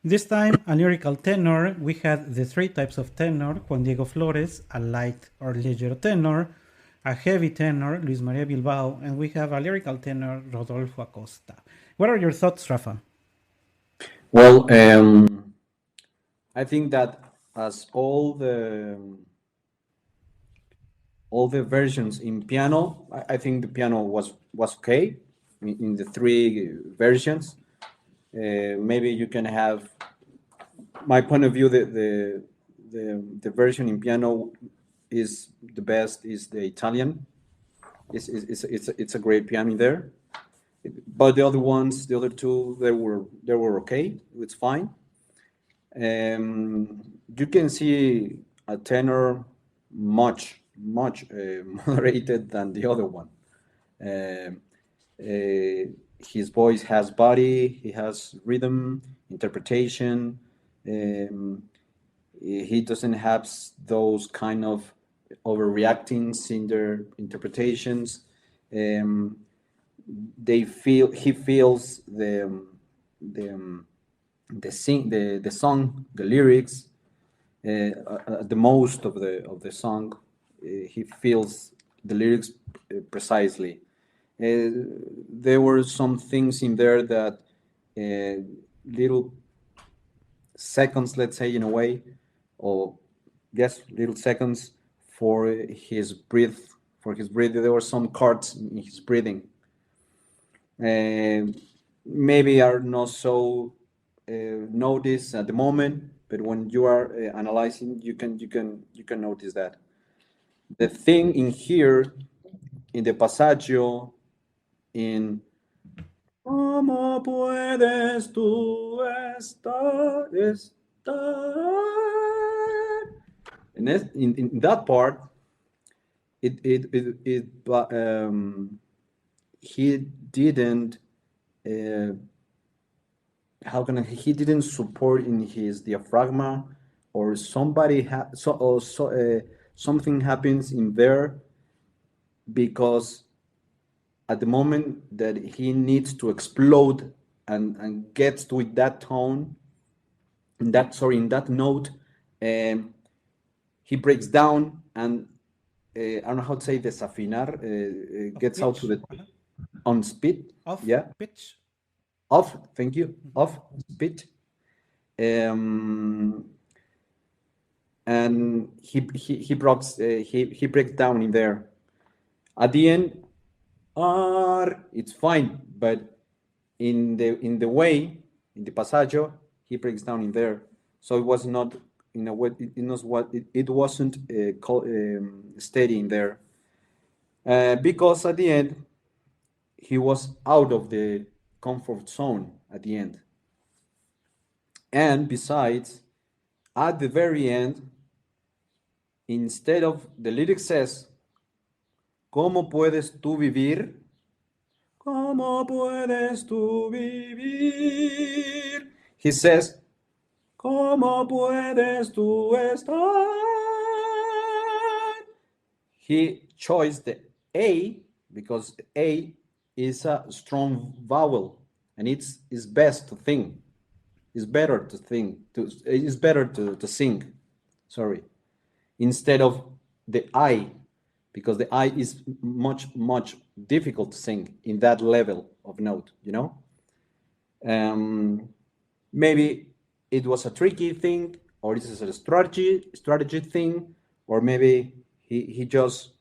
This time, a lyrical tenor. We had the three types of tenor: Juan Diego Flores, a light or leggero tenor, a heavy tenor, Luis Maria Bilbao, and we have a lyrical tenor, Rodolfo Acosta. What are your thoughts, Rafa? Well, I think that as all the versions in piano, I think the piano was okay in the three versions. Maybe you can have my point of view. The version in piano is the best. Is the Italian? It's a great piano there. But the other ones, the other two, they were okay. It's fine. You can see a tenor much moderated than the other one. His voice has body, he has rhythm, interpretation. He doesn't have those kind of overreactings in their interpretations. He feels the song, the lyrics, the most of the song. He feels the lyrics precisely. There were some things in there that little seconds, let's say, in a way, or yes, little seconds for his breath. For his breathing, there were some chords in his breathing. Maybe are not so noticed at the moment, but when you are analyzing, you can notice that. The thing in here, in the passaggio, in ¿Cómo puedes tú estar? In that part, he didn't he didn't support in his diaphragm, or something happens in there, because at the moment that he needs to explode and gets to that tone, in that note, he breaks down, and I don't know how to say desafinar, gets out to the on speed. Off Yeah. pitch. Off, thank you. Off pitch. And he breaks down in there. At the end, it's fine, but in the way, in the passaggio, he breaks down in there. So it was not in a way. It wasn't steady in there, because at the end he was out of the comfort zone at the end. And besides, at the very end, instead of the lyric says, ¿Cómo puedes tú vivir? ¿Cómo puedes tú vivir? He says, ¿Cómo puedes tú estar? He chose the A because A is a strong vowel, and it's best to think. It's better to think. It's better to sing. Sorry, instead of the I, because the I is much difficult to sing in that level of note. Maybe it was a tricky thing, or this is a strategy thing, or maybe he just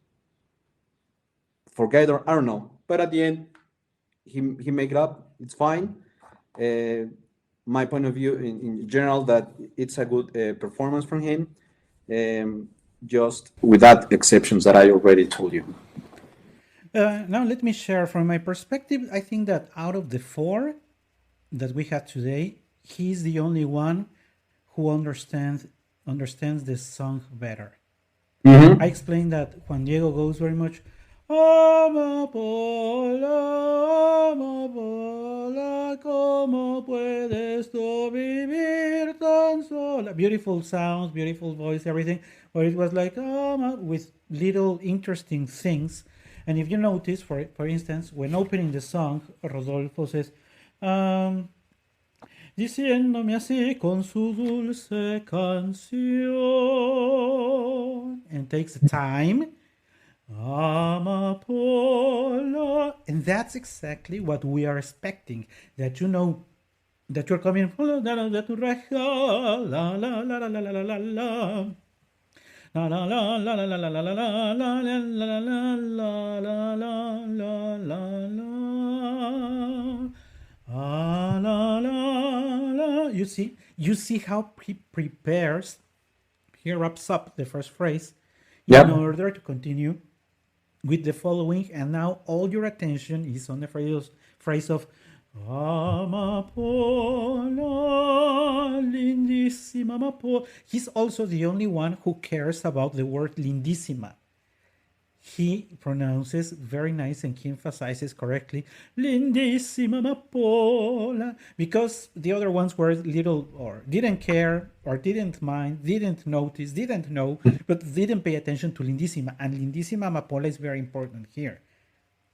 forget, or I don't know. But at the end, he make it up. It's fine. My point of view in general, that it's a good performance from him, just with that exceptions that I already told you. Now let me share from my perspective. I think that out of the four that we had today, he's the only one who understands this song better. I explained that Juan Diego goes very much Amapola, Amapola, ¿cómo puedes tú vivir tan sola? Beautiful sounds, beautiful voice, everything. But it was like with little interesting things. And if you notice, for instance, when opening the song, Rodolfo says, diciéndome así con su dulce canción. And takes the time. Amapola. And that's exactly what we are expecting. That you know that you're coming from la la la la la la la la la la la. La la la la la la la la la la la la la la la. Ah, la, la, la. You see how he prepares. He wraps up the first phrase in Yeah. order to continue with the following, and now all your attention is on the phrase of Amapola, lindissima amapola. He's also the only one who cares about the word lindissima. He pronounces very nice and he emphasizes correctly lindissima amapola, because the other ones were little or didn't care or didn't mind, didn't notice, didn't know, but didn't pay attention to lindissima. And lindissima amapola is very important here.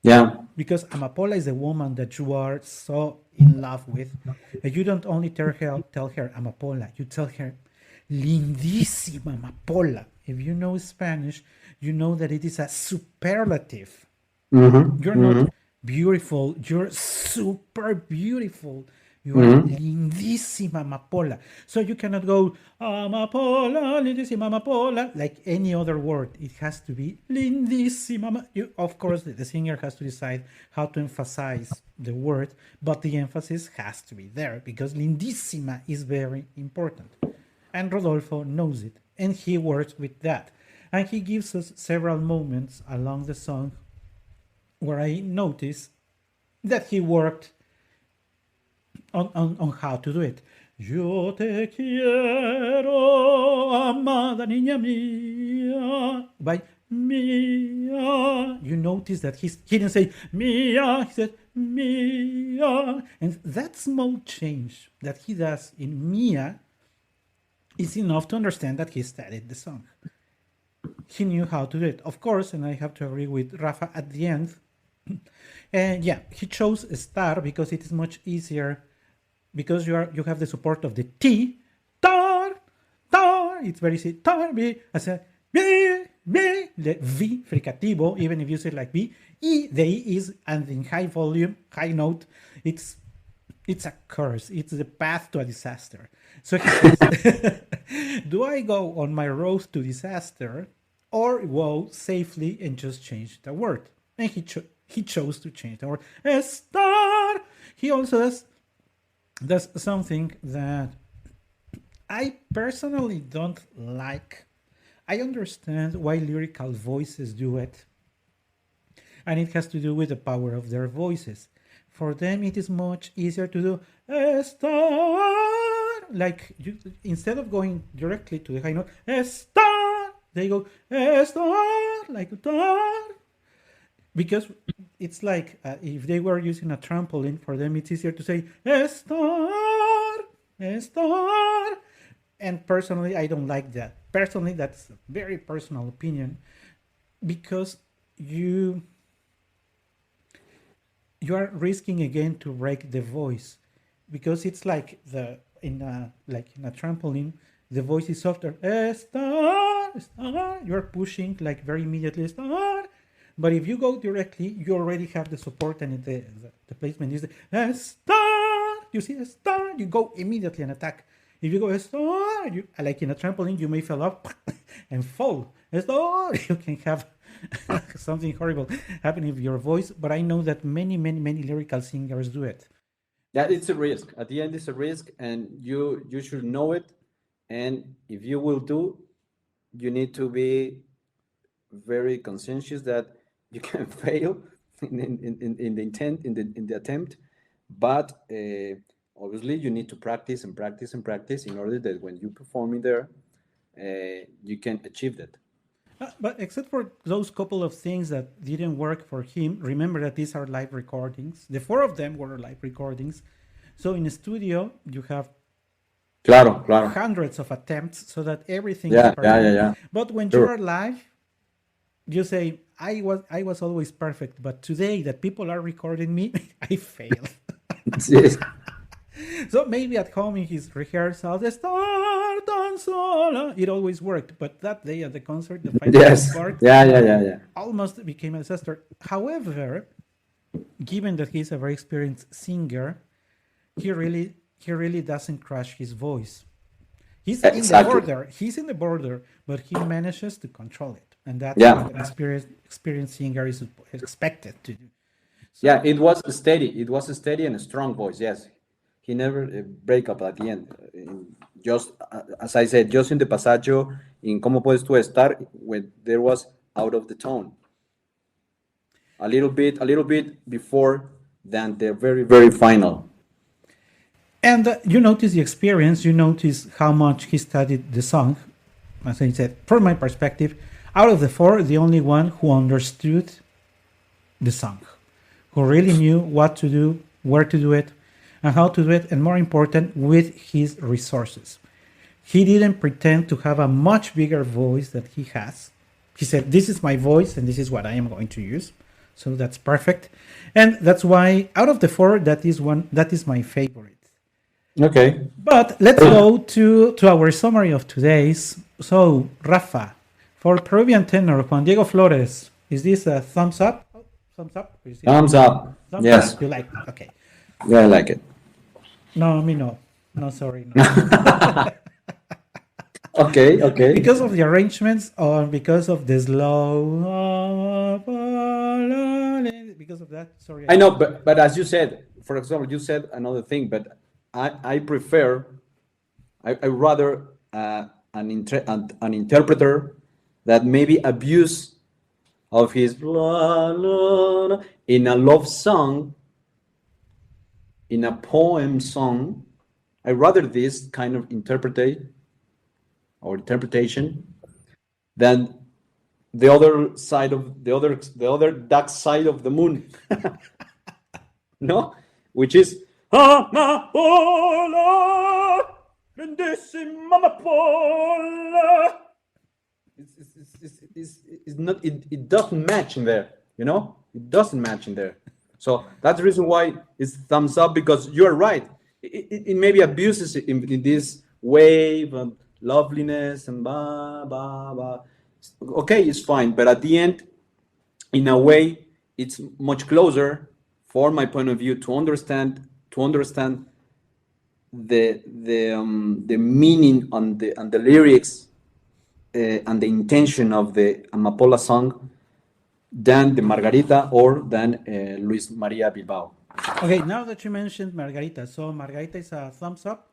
Yeah. Because Amapola is a woman that you are so in love with. And you don't only tell her Amapola, you tell her lindísima Amapola. If you know Spanish, you know that it is a superlative. You're not beautiful, you're super beautiful. You are lindísima Amapola. So you cannot go Amapola, lindísima Amapola, like any other word. It has to be lindísima. Of course, the singer has to decide how to emphasize the word, but the emphasis has to be there because lindísima is very important. And Rodolfo knows it, and he works with that. And he gives us several moments along the song where I notice that he worked on how to do it. Yo te quiero, amada niña mía. By mía. You notice that he didn't say mía, he said mía. And that small change that he does in mía is enough to understand that he studied the song. He knew how to do it, of course, and I have to agree with Raffa at the end. And yeah, he chose a star because it is much easier, because you have the support of the T, tar, tar. It's very easy. Tar, B, I said B, B, the V fricativo, even if you say like B, E, the E is, and in high volume, high note, it's a curse. It's the path to a disaster. So he says, do I go on my road to disaster or go safely and just change the word? And he chose to change the word. Star. He also does something that I personally don't like. I understand why lyrical voices do it, and it has to do with the power of their voices. For them, it is much easier to do star, like instead of going directly to the high note, star, they go star, like star, because it's like if they were using a trampoline, for them it's easier to say star, star. And personally, I don't like that. Personally, that's a very personal opinion, because you are risking again to break the voice, because it's like in a trampoline, the voice is softer. Star, star. You're pushing like very immediately star. But if you go directly, you already have the support, and the placement is the star. You see a star, you go immediately and attack. If you go star, like in a trampoline, you may fall up and fall. Star, you can have something horrible happening with your voice. But I know that many lyrical singers do it. Yeah, it's a risk. At the end, it's a risk, and you should know it. And if you will do, you need to be very conscientious that you can fail in the intent, in the attempt, but obviously you need to practice and practice and practice in order that when you perform in there, you can achieve that. But except for those couple of things that didn't work for him, remember that these are live recordings. The four of them were live recordings. So in a studio, you have Claro. hundreds of attempts so that everything is perfect. Yeah. But when you are live, you say, I was always perfect, but today that people are recording me, I failed. Yes. So maybe at home in his rehearsal, the start and solo, it always worked. But that day at the concert, the final Yes. part Yeah. almost became a disaster. However, given that he's a very experienced singer, he really doesn't crush his voice. He's in the Exactly. border. He's in the border, but he manages to control it, and that's Yeah. what an experienced singer is expected to do. Yeah, it was steady. It was a steady and a strong voice. Yes, he never break up at the end. Just as I said, just in the passaggio in "Cómo puedes tú estar," when there was out of the tone, a little bit before than the very very final. And you notice the experience. You notice how much he studied the song. As I said, from my perspective, out of the four, the only one who understood the song, who really knew what to do, where to do it, and how to do it, and more important, with his resources. He didn't pretend to have a much bigger voice that he has. He said, "This is my voice, and this is what I am going to use." So that's perfect, and that's why out of the four, that is my favorite. Okay. But let's go to our summary of today's. So, Rafa, for Peruvian tenor Juan Diego Flores, is this a thumbs up? Oh, thumbs up? Or is it Thumbs up. thumbs Yes. up? You like it? Okay. Yeah, I like it. No, me no. No, sorry. No. Okay. Because of the arrangements or because of the slow. Because of that, sorry. I know, but as you said, for example, you said another thing, but I prefer, I rather an interpreter that maybe abuse of his la, la, la, in a love song, in a poem song. I rather this kind of interpretation than the other side of the other dark side of the moon. No, which is Amapola, bellissima Amapola. It's not. It doesn't match in there. You know, it doesn't match in there. So that's the reason why it's thumbs up, because you're right. It maybe abuses in this wave and loveliness and blah blah blah. Okay, it's fine, but at the end, in a way, it's much closer, for my point of view, to understand the meaning and the lyrics and the intention of the Amapola song than the Margarita or than Luis Maria Bilbao. Okay, now that you mentioned Margarita, so Margarita is a thumbs up?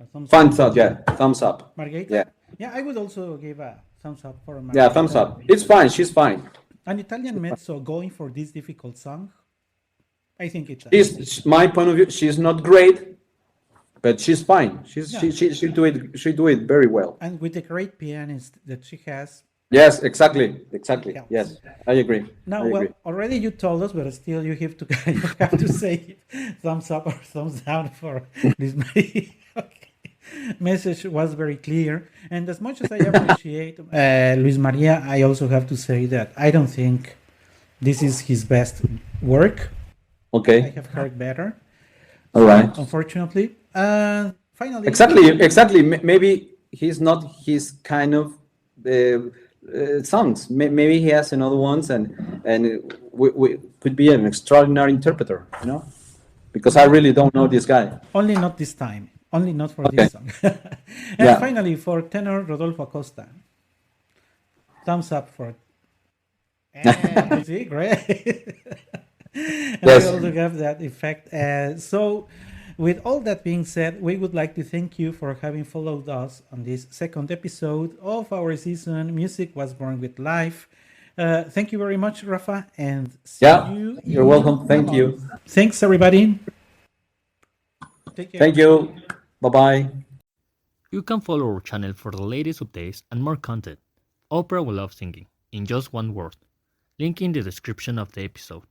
A thumbs Fun up? thought, yeah, thumbs up. Margarita? Yeah. Yeah, I would also give a thumbs up for Margarita. Yeah, thumbs up. It's fine. She's fine. An Italian mezzo going for this difficult song, I think it's My point of view, she's not great, but she's fine. She do it very well. and with the great pianist that she has. Yes, exactly. Helps. Yes, I agree. Now, I well, agree. already you told us, but still you have to say thumbs up or thumbs down for this. Okay. Message was very clear, and as much as I appreciate Luis Maria, I also have to say that I don't think this is his best work. I Okay. have heard better, All right. unfortunately. Finally, Exactly. Maybe he's not his kind of songs. Maybe he has another ones, and we could be an extraordinary interpreter. You know, because I really don't know this guy. only not this time. Only not for Okay. this song. And Yeah. finally, for tenor Rodolfo Acosta, thumbs up for. See, great. And Yes. we also have that effect. So, with all that being said, we would like to thank you for having followed us on this second episode of our season. Music was born with life. Thank you very much, Rafa, and see Yeah, you. you're in welcome. a Thank month. you. Thanks, everybody. Take care. Thank you. Bye bye. You can follow our channel for the latest updates and more content. Opera We Love Singing, in just one word. Link in the description of the episode.